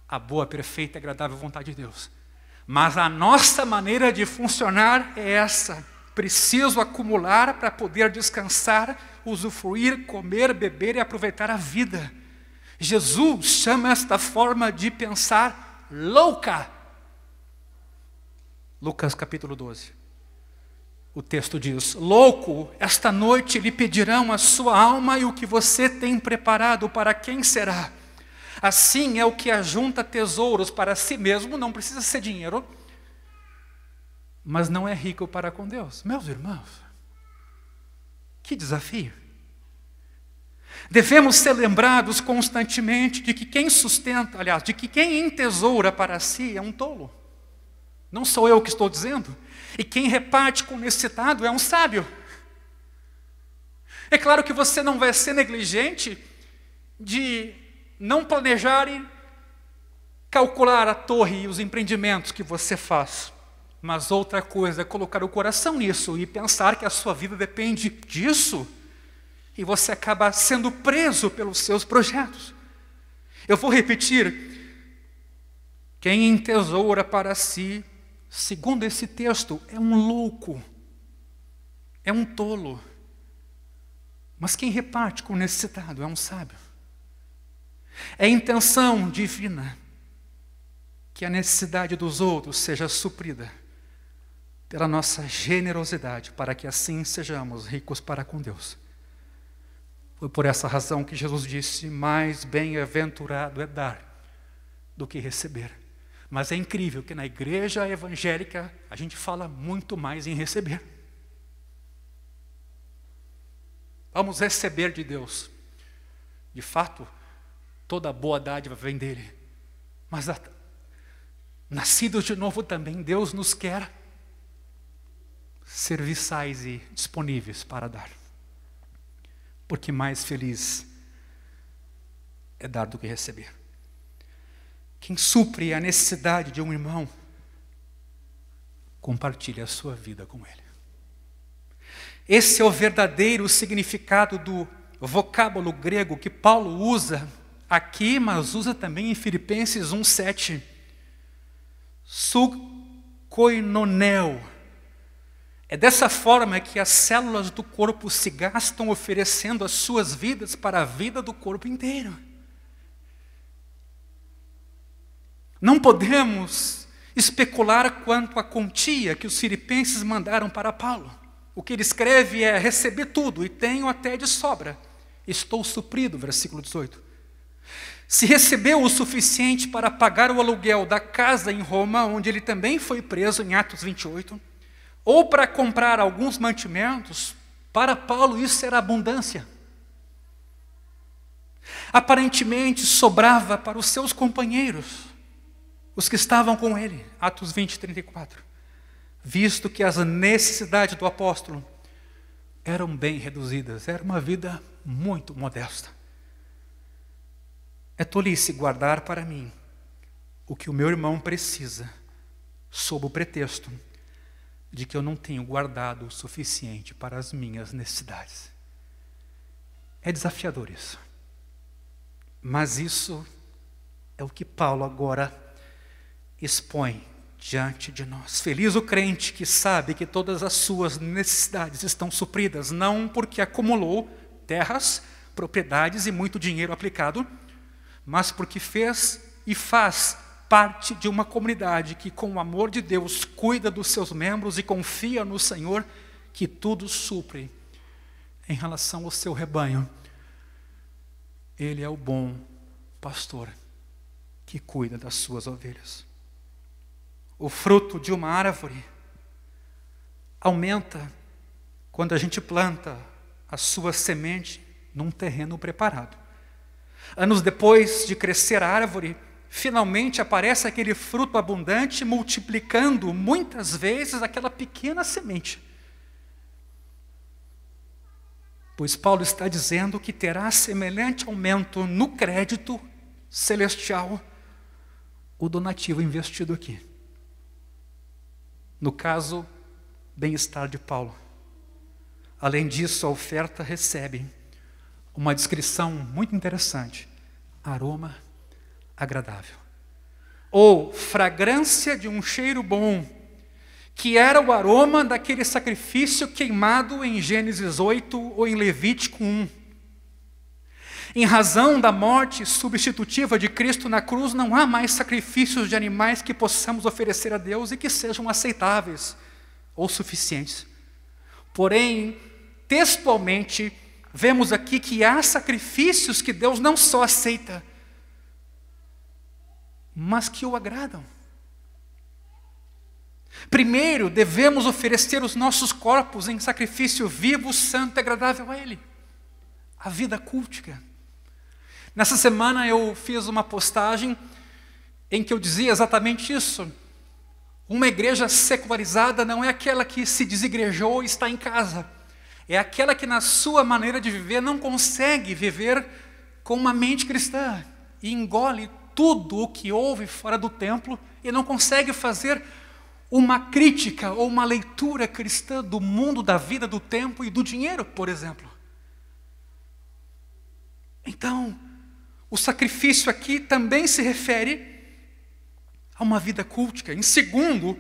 a boa, perfeita e agradável vontade de Deus. Mas a nossa maneira de funcionar é essa. Preciso acumular para poder descansar, usufruir, comer, beber e aproveitar a vida. Jesus chama esta forma de pensar louca. Lucas capítulo 12. O texto diz: louco, esta noite lhe pedirão a sua alma e o que você tem preparado para quem será? Assim é o que ajunta tesouros para si mesmo, não precisa ser dinheiro, mas não é rico para com Deus. Meus irmãos, que desafio! Devemos ser lembrados constantemente de que quem sustenta, aliás, de que quem entesoura para si é um tolo. Não sou eu que estou dizendo. E quem reparte com o necessitado é um sábio. É claro que você não vai ser negligente de não planejar e calcular a torre e os empreendimentos que você faz. Mas outra coisa é colocar o coração nisso e pensar que a sua vida depende disso. E você acaba sendo preso pelos seus projetos. Eu vou repetir. Quem entesoura para si, segundo esse texto, é um louco. É um tolo. Mas quem reparte com o necessitado é um sábio. É intenção divina que a necessidade dos outros seja suprida pela nossa generosidade, para que assim sejamos ricos para com Deus. Foi por essa razão que Jesus disse: mais bem-aventurado é dar do que receber. Mas é incrível que na igreja evangélica a gente fala muito mais em receber. Vamos receber de Deus. De fato, toda boa dádiva vem dele. Mas nascidos de novo também, Deus nos quer serviçais e disponíveis para dar. Porque mais feliz é dar do que receber. Quem supre a necessidade de um irmão, compartilha a sua vida com ele. Esse é o verdadeiro significado do vocábulo grego que Paulo usa aqui, mas usa também em Filipenses 1:7. Sukoinoneo. É dessa forma que as células do corpo se gastam oferecendo as suas vidas para a vida do corpo inteiro. Não podemos especular quanto à quantia que os filipenses mandaram para Paulo. O que ele escreve é: recebi tudo e tenho até de sobra. Estou suprido, versículo 18. Se recebeu o suficiente para pagar o aluguel da casa em Roma, onde ele também foi preso, em Atos 28, ou para comprar alguns mantimentos, para Paulo isso era abundância. Aparentemente sobrava para os seus companheiros, os que estavam com ele, Atos 20, 34, visto que as necessidades do apóstolo eram bem reduzidas, era uma vida muito modesta. É tolice guardar para mim o que o meu irmão precisa, sob o pretexto de que eu não tenho guardado o suficiente para as minhas necessidades. É desafiador isso. Mas isso é o que Paulo agora expõe diante de nós. Feliz o crente que sabe que todas as suas necessidades estão supridas, não porque acumulou terras, propriedades e muito dinheiro aplicado, mas porque fez e faz parte de uma comunidade que, com o amor de Deus, cuida dos seus membros e confia no Senhor, que tudo supre em relação ao seu rebanho. Ele é o bom pastor que cuida das suas ovelhas. O fruto de uma árvore aumenta quando a gente planta a sua semente num terreno preparado. Anos depois de crescer a árvore, finalmente aparece aquele fruto abundante, multiplicando muitas vezes aquela pequena semente. Pois Paulo está dizendo que terá semelhante aumento no crédito celestial o donativo investido aqui. No caso, bem-estar de Paulo. Além disso, a oferta recebe uma descrição muito interessante: aroma agradável, ou fragrância de um cheiro bom, que era o aroma daquele sacrifício queimado em Gênesis 8 ou em Levítico 1. Em razão da morte substitutiva de Cristo na cruz, não há mais sacrifícios de animais que possamos oferecer a Deus e que sejam aceitáveis ou suficientes. Porém, textualmente, vemos aqui que há sacrifícios que Deus não só aceita, mas que o agradam. Primeiro, devemos oferecer os nossos corpos em sacrifício vivo, santo e agradável a Ele. A vida cultica. Nessa semana eu fiz uma postagem em que eu dizia exatamente isso. Uma igreja secularizada não é aquela que se desigrejou e está em casa. É aquela que, na sua maneira de viver, não consegue viver com uma mente cristã e engole tudo o que houve fora do templo e não consegue fazer uma crítica ou uma leitura cristã do mundo, da vida, do tempo e do dinheiro, por exemplo. Então, o sacrifício aqui também se refere a uma vida cultica. Em segundo,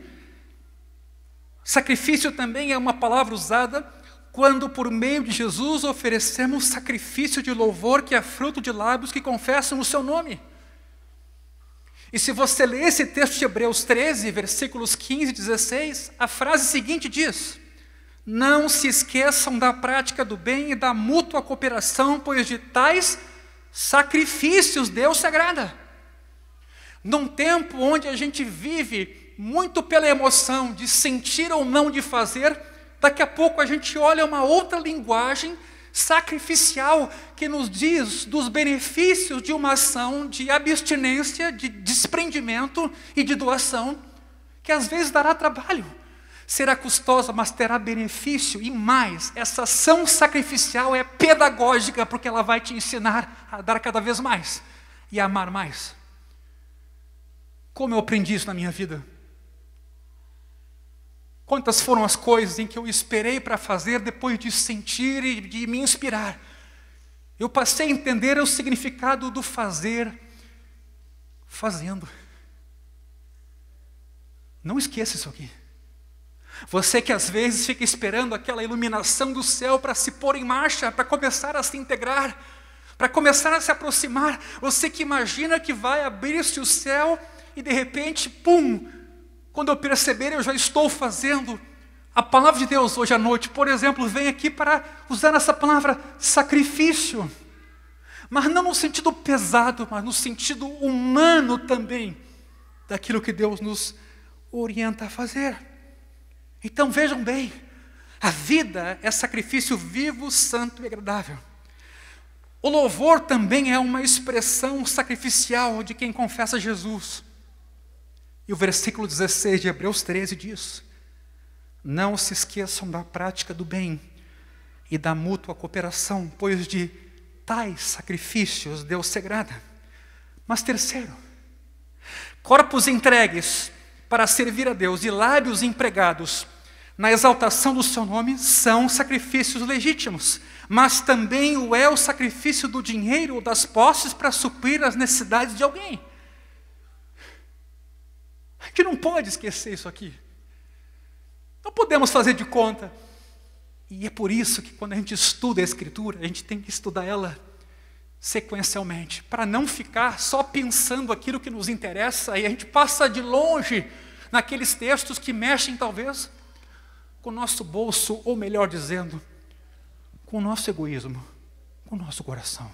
sacrifício também é uma palavra usada quando, por meio de Jesus, oferecemos sacrifício de louvor, que é fruto de lábios que confessam o seu nome. E se você ler esse texto de Hebreus 13, versículos 15 e 16, a frase seguinte diz: não se esqueçam da prática do bem e da mútua cooperação, pois de tais sacrifícios Deus se agrada. Num tempo onde a gente vive muito pela emoção de sentir ou não de fazer, daqui a pouco a gente olha uma outra linguagem sacrificial que nos diz dos benefícios de uma ação de abstinência, de desprendimento e de doação, que às vezes dará trabalho, será custosa, mas terá benefício. E mais, essa ação sacrificial é pedagógica, porque ela vai te ensinar a dar cada vez mais e a amar mais. Como eu aprendi isso na minha vida? Quantas foram as coisas em que eu esperei para fazer depois de sentir e de me inspirar? Eu passei a entender o significado do fazer fazendo. Não esqueça isso aqui. Você que às vezes fica esperando aquela iluminação do céu para se pôr em marcha, para começar a se integrar, para começar a se aproximar. Você que imagina que vai abrir-se o céu e de repente, pum, Quando eu perceber, eu já estou fazendo. A palavra de Deus hoje à noite, por exemplo, vem aqui para usar essa palavra sacrifício. Mas não no sentido pesado, mas no sentido humano também, daquilo que Deus nos orienta a fazer. Então vejam bem, a vida é sacrifício vivo, santo e agradável. O louvor também é uma expressão sacrificial de quem confessa Jesus. E o versículo 16 de Hebreus 13 diz: não se esqueçam da prática do bem e da mútua cooperação, pois de tais sacrifícios Deus se agrada. Mas terceiro, corpos entregues para servir a Deus e lábios empregados na exaltação do seu nome são sacrifícios legítimos, mas também o é o sacrifício do dinheiro ou das posses para suprir as necessidades de alguém. A gente não pode esquecer isso aqui. Não podemos fazer de conta. E é por isso que quando a gente estuda a Escritura, a gente tem que estudar ela sequencialmente, para não ficar só pensando aquilo que nos interessa, e a gente passa de longe naqueles textos que mexem talvez com o nosso bolso, ou melhor dizendo, com o nosso egoísmo, com o nosso coração.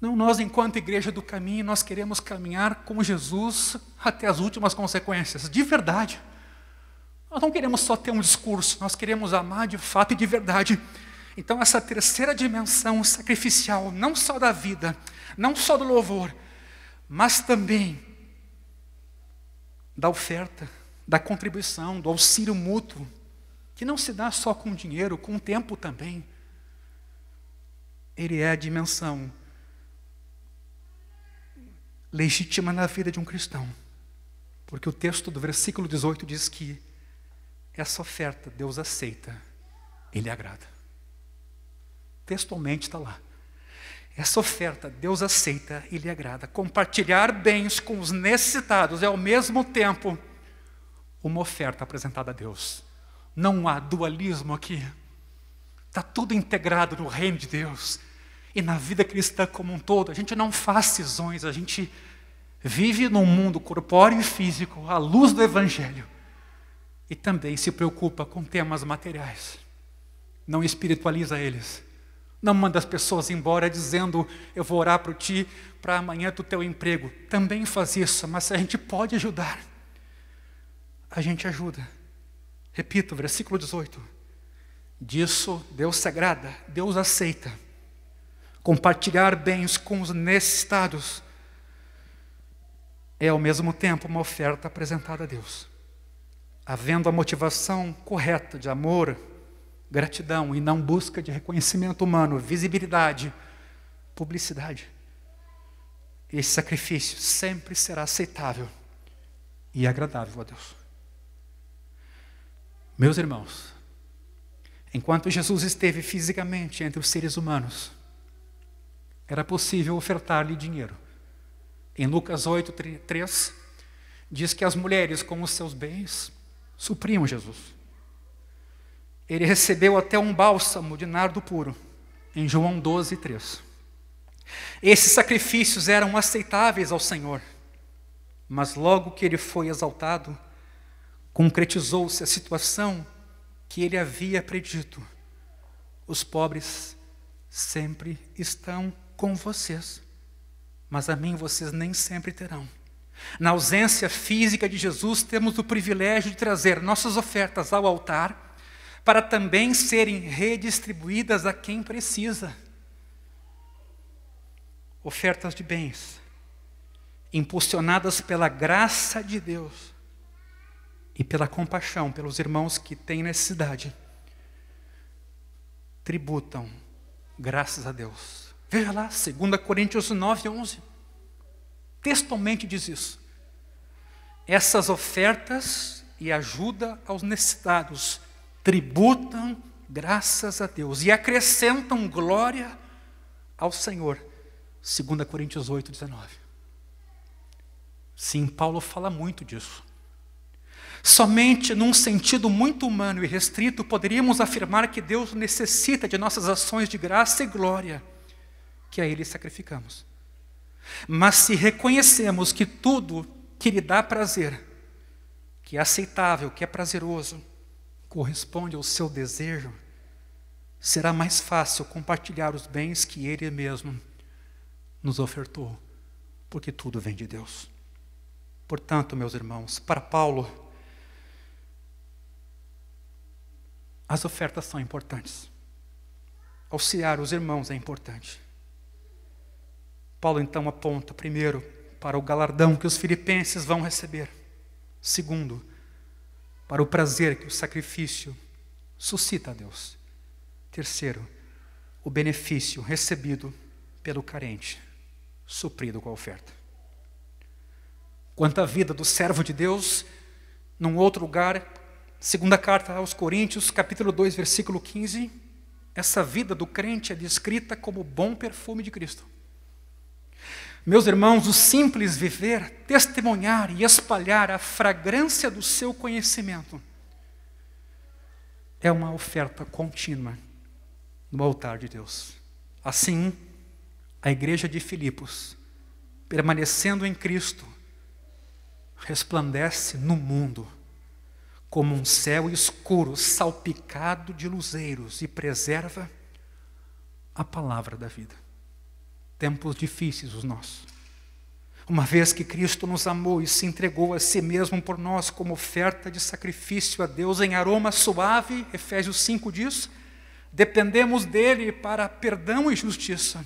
Não, nós enquanto igreja do caminho, nós queremos caminhar com Jesus até as últimas consequências, de verdade. Nós não queremos só ter um discurso, nós queremos amar de fato e de verdade. Então essa terceira dimensão sacrificial, não só da vida, não só do louvor, mas também da oferta, da contribuição, do auxílio mútuo, que não se dá só com dinheiro, com tempo também. Ele é a dimensão legítima na vida de um cristão. Porque o texto do versículo 18 diz que essa oferta Deus aceita, Ele agrada. Textualmente está lá. Essa oferta Deus aceita e lhe agrada. Compartilhar bens com os necessitados é ao mesmo tempo uma oferta apresentada a Deus. Não há dualismo aqui. Está tudo integrado no reino de Deus. E na vida cristã como um todo, a gente não faz cisões, a gente vive num mundo corpóreo e físico, à luz do Evangelho. E também se preocupa com temas materiais. Não espiritualiza eles. Não manda as pessoas embora dizendo, eu vou orar por ti, para amanhã tu ter o emprego. Também faz isso, mas se a gente pode ajudar, a gente ajuda. Repito, versículo 18. Disso Deus se agrada, Deus aceita. Compartilhar bens com os necessitados é ao mesmo tempo uma oferta apresentada a Deus. Havendo a motivação correta de amor, gratidão e não busca de reconhecimento humano, visibilidade, publicidade, esse sacrifício sempre será aceitável e agradável a Deus. Meus irmãos, enquanto Jesus esteve fisicamente entre os seres humanos, era possível ofertar-lhe dinheiro. Em Lucas 8:3, diz que as mulheres com os seus bens supriam Jesus. Ele recebeu até um bálsamo de nardo puro, em João 12:3. Esses sacrifícios eram aceitáveis ao Senhor, mas logo que ele foi exaltado, concretizou-se a situação que ele havia predito. Os pobres sempre estão com vocês, mas a mim vocês nem sempre terão. Na ausência física de Jesus, temos o privilégio de trazer nossas ofertas ao altar, para também serem redistribuídas a quem precisa. Ofertas de bens, impulsionadas pela graça de Deus e pela compaixão pelos irmãos que têm necessidade, tributam graças a Deus. Veja lá, 2 Coríntios 9:11. Textualmente diz isso. Essas ofertas e ajuda aos necessitados tributam graças a Deus e acrescentam glória ao Senhor. 2 Coríntios 8:19. Sim, Paulo fala muito disso. Somente num sentido muito humano e restrito poderíamos afirmar que Deus necessita de nossas ações de graça e glória, que a Ele sacrificamos. Mas se reconhecemos que tudo que lhe dá prazer que é aceitável, que é prazeroso, corresponde ao seu desejo, será mais fácil compartilhar os bens que Ele mesmo nos ofertou, porque tudo vem de Deus. Portanto, meus irmãos, para Paulo, as ofertas são importantes. Auxiliar os irmãos é importante. Paulo então aponta, primeiro, para o galardão que os filipenses vão receber. Segundo, para o prazer que o sacrifício suscita a Deus. Terceiro, o benefício recebido pelo carente, suprido com a oferta. Quanto à vida do servo de Deus, num outro lugar, segunda carta aos Coríntios, capítulo 2, versículo 15, essa vida do crente é descrita como o bom perfume de Cristo. Meus irmãos, o simples viver, testemunhar e espalhar a fragrância do seu conhecimento é uma oferta contínua no altar de Deus. Assim, a igreja de Filipos, permanecendo em Cristo, resplandece no mundo como um céu escuro, salpicado de luzeiros, e preserva a palavra da vida. Tempos difíceis os nossos. Uma vez que Cristo nos amou e se entregou a si mesmo por nós como oferta de sacrifício a Deus em aroma suave, Efésios 5 diz, dependemos dele para perdão e justiça.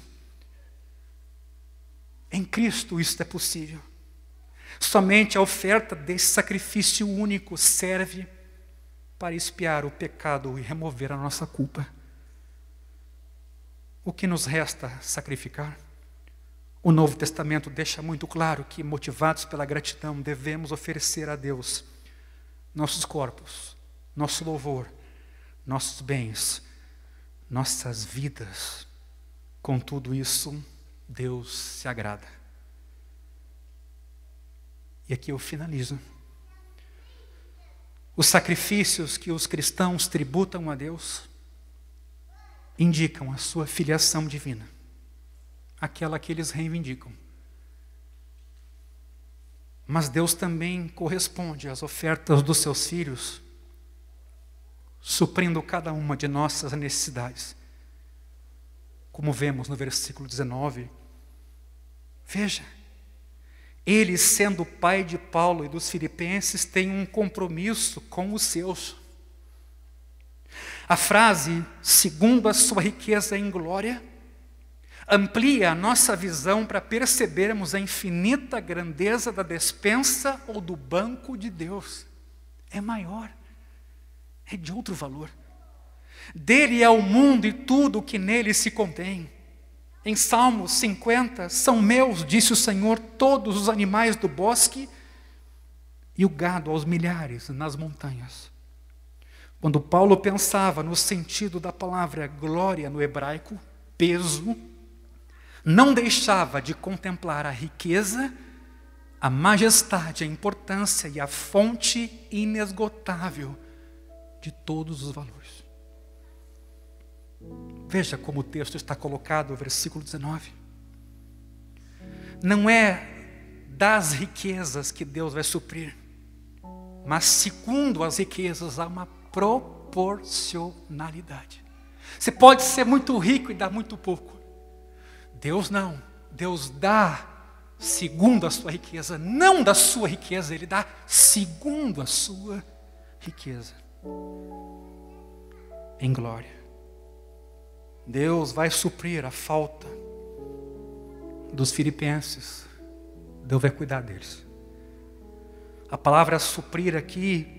Em Cristo isso é possível. Somente a oferta desse sacrifício único serve para expiar o pecado e remover a nossa culpa. O que nos resta sacrificar? O Novo Testamento deixa muito claro que, motivados pela gratidão, devemos oferecer a Deus nossos corpos, nosso louvor, nossos bens, nossas vidas. Com tudo isso, Deus se agrada. E aqui eu finalizo. Os sacrifícios que os cristãos tributam a Deus indicam a sua filiação divina, aquela que eles reivindicam. Mas Deus também corresponde às ofertas dos seus filhos, suprindo cada uma de nossas necessidades. Como vemos no versículo 19, veja, ele, sendo pai de Paulo e dos filipenses, tem um compromisso com os seus. A frase, segundo a sua riqueza em glória, amplia a nossa visão para percebermos a infinita grandeza da despensa ou do banco de Deus. É maior, é de outro valor. Dele é o mundo e tudo o que nele se contém. Em Salmos 50, são meus, disse o Senhor, todos os animais do bosque e o gado aos milhares nas montanhas. Quando Paulo pensava no sentido da palavra glória no hebraico, peso, não deixava de contemplar a riqueza, a majestade, a importância e a fonte inesgotável de todos os valores. Veja como o texto está colocado, versículo 19. Não é das riquezas que Deus vai suprir, mas segundo as riquezas há uma proporcionalidade. Você pode ser muito rico e dar muito pouco. Deus não. Deus dá segundo a sua riqueza, não da sua riqueza, Ele dá segundo a sua riqueza. Em glória. Deus vai suprir a falta dos filipenses. Deus vai cuidar deles. A palavra suprir aqui,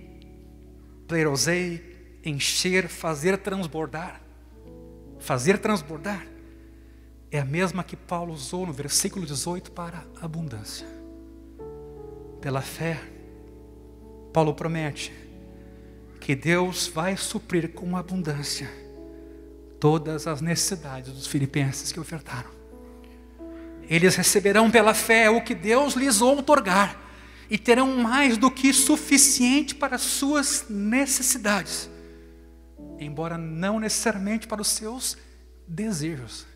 plerosei, encher, fazer transbordar. Fazer transbordar é a mesma que Paulo usou no versículo 18 para abundância. Pela fé, Paulo promete que Deus vai suprir com abundância todas as necessidades dos filipenses que ofertaram. Eles receberão pela fé o que Deus lhes outorgar e terão mais do que suficiente para as suas necessidades, embora não necessariamente para os seus desejos,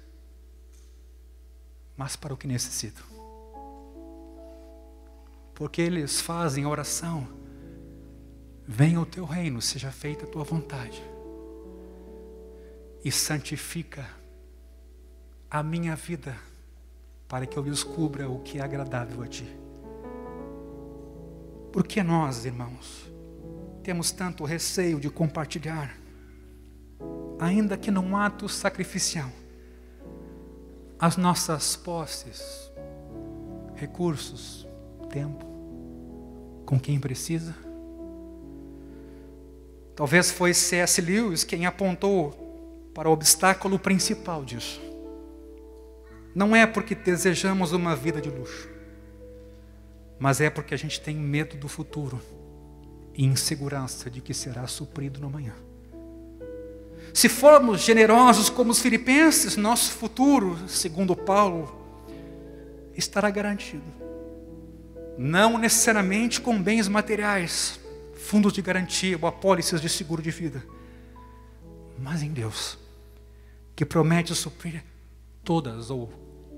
mas para o que necessitam. Porque eles fazem oração venha o teu reino, seja feita a tua vontade. E santifica a minha vida para que eu descubra o que é agradável a ti. Porque nós, irmãos, temos tanto receio de compartilhar, ainda que num ato sacrificial, as nossas posses, recursos, tempo, com quem precisa? Talvez foi C.S. Lewis quem apontou para o obstáculo principal disso. Não é porque desejamos uma vida de luxo, mas é porque a gente tem medo do futuro e insegurança de que será suprido no amanhã. Se formos generosos como os filipenses, nosso futuro, segundo Paulo, estará garantido. Não necessariamente com bens materiais, fundos de garantia ou apólices de seguro de vida, mas em Deus, que promete suprir todas ou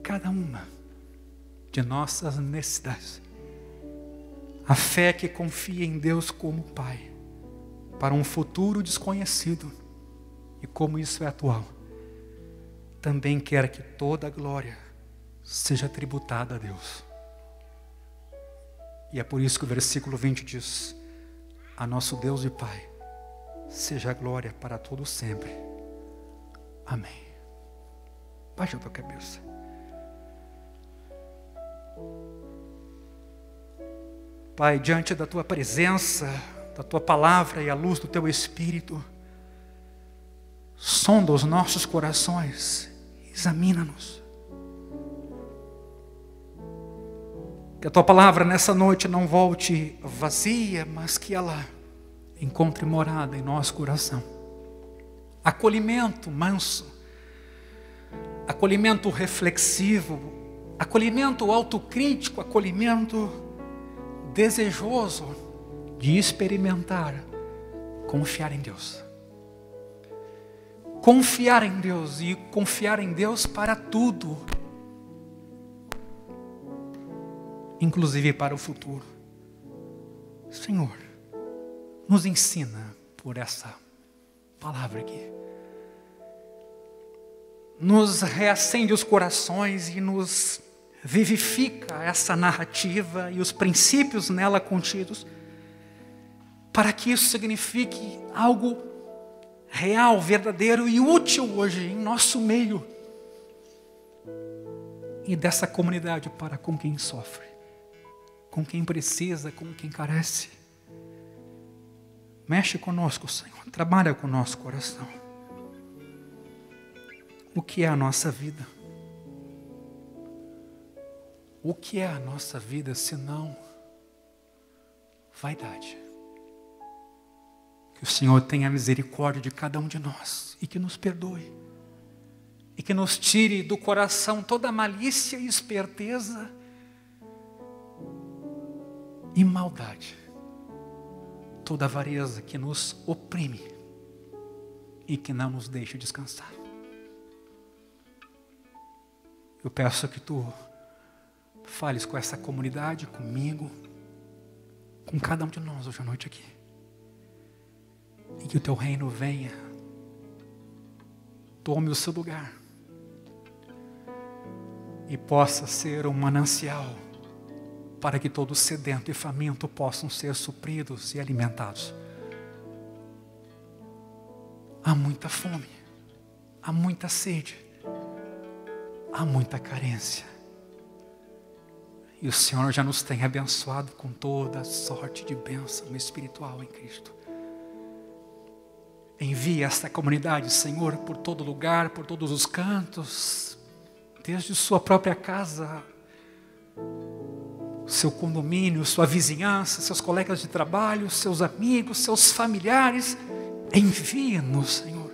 cada uma de nossas necessidades. A fé que confia em Deus como Pai, para um futuro desconhecido, e como isso é atual, também quer que toda a glória seja tributada a Deus. E é por isso que o versículo 20 diz: a nosso Deus e Pai, seja a glória para todo sempre. Amém. Baixa a tua cabeça. Pai, diante da tua presença, da tua palavra e à luz do teu Espírito, sonda os nossos corações, examina-nos. Que a tua palavra nessa noite não volte vazia, mas que ela encontre morada em nosso coração. Acolhimento manso, acolhimento reflexivo, acolhimento autocrítico, acolhimento desejoso de experimentar, confiar em Deus. Confiar em Deus e confiar em Deus para tudo, inclusive para o futuro. Senhor, nos ensina por essa palavra aqui. Nos reacende os corações e nos vivifica essa narrativa e os princípios nela contidos, para que isso signifique algo real, verdadeiro e útil hoje em nosso meio e dessa comunidade para com quem sofre, com quem precisa, com quem carece. Mexe conosco, Senhor, trabalha com o nosso coração. O que é a nossa vida? O que é a nossa vida senão vaidade? Que o Senhor tenha misericórdia de cada um de nós e que nos perdoe. E que nos tire do coração toda malícia e esperteza e maldade. Toda avareza que nos oprime e que não nos deixe descansar. Eu peço que tu fales com essa comunidade, comigo, com cada um de nós hoje à noite aqui. E que o teu reino venha, tome o seu lugar e possa ser um manancial para que todo sedento e faminto possam ser supridos e alimentados. Há muita fome, há muita sede, há muita carência. E o Senhor já nos tem abençoado com toda sorte de bênção espiritual em Cristo. Envia esta comunidade, Senhor, por todo lugar, por todos os cantos, desde sua própria casa, seu condomínio, sua vizinhança, seus colegas de trabalho, seus amigos, seus familiares. Envia-nos, Senhor,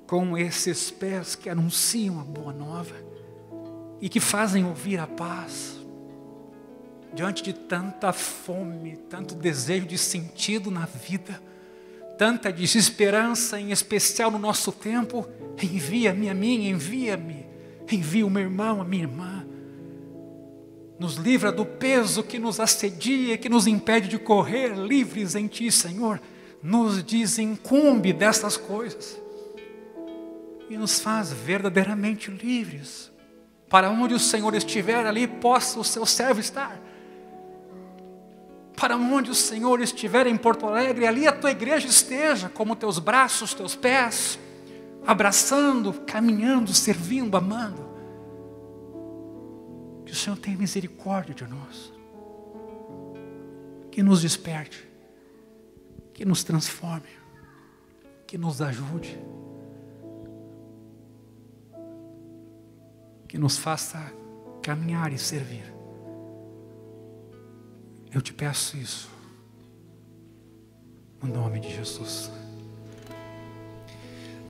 com esses pés que anunciam a boa nova e que fazem ouvir a paz. Diante de tanta fome, tanto desejo de sentido na vida, tanta desesperança, em especial no nosso tempo, envia-me a mim, envia-me, envia o meu irmão, a minha irmã, Nos livra do peso que nos assedia, que nos impede de correr livres em Ti, Senhor. Nos desincumbe dessas coisas e nos faz verdadeiramente livres. Para onde o Senhor estiver, ali possa o seu servo estar. Para onde o Senhor estiver em Porto Alegre, ali a Tua igreja esteja, como Teus braços, Teus pés, abraçando, caminhando, servindo, amando. Que o Senhor tenha misericórdia de nós, que nos desperte, que nos transforme, que nos ajude, que nos faça caminhar e servir. Eu te peço isso, no nome de Jesus.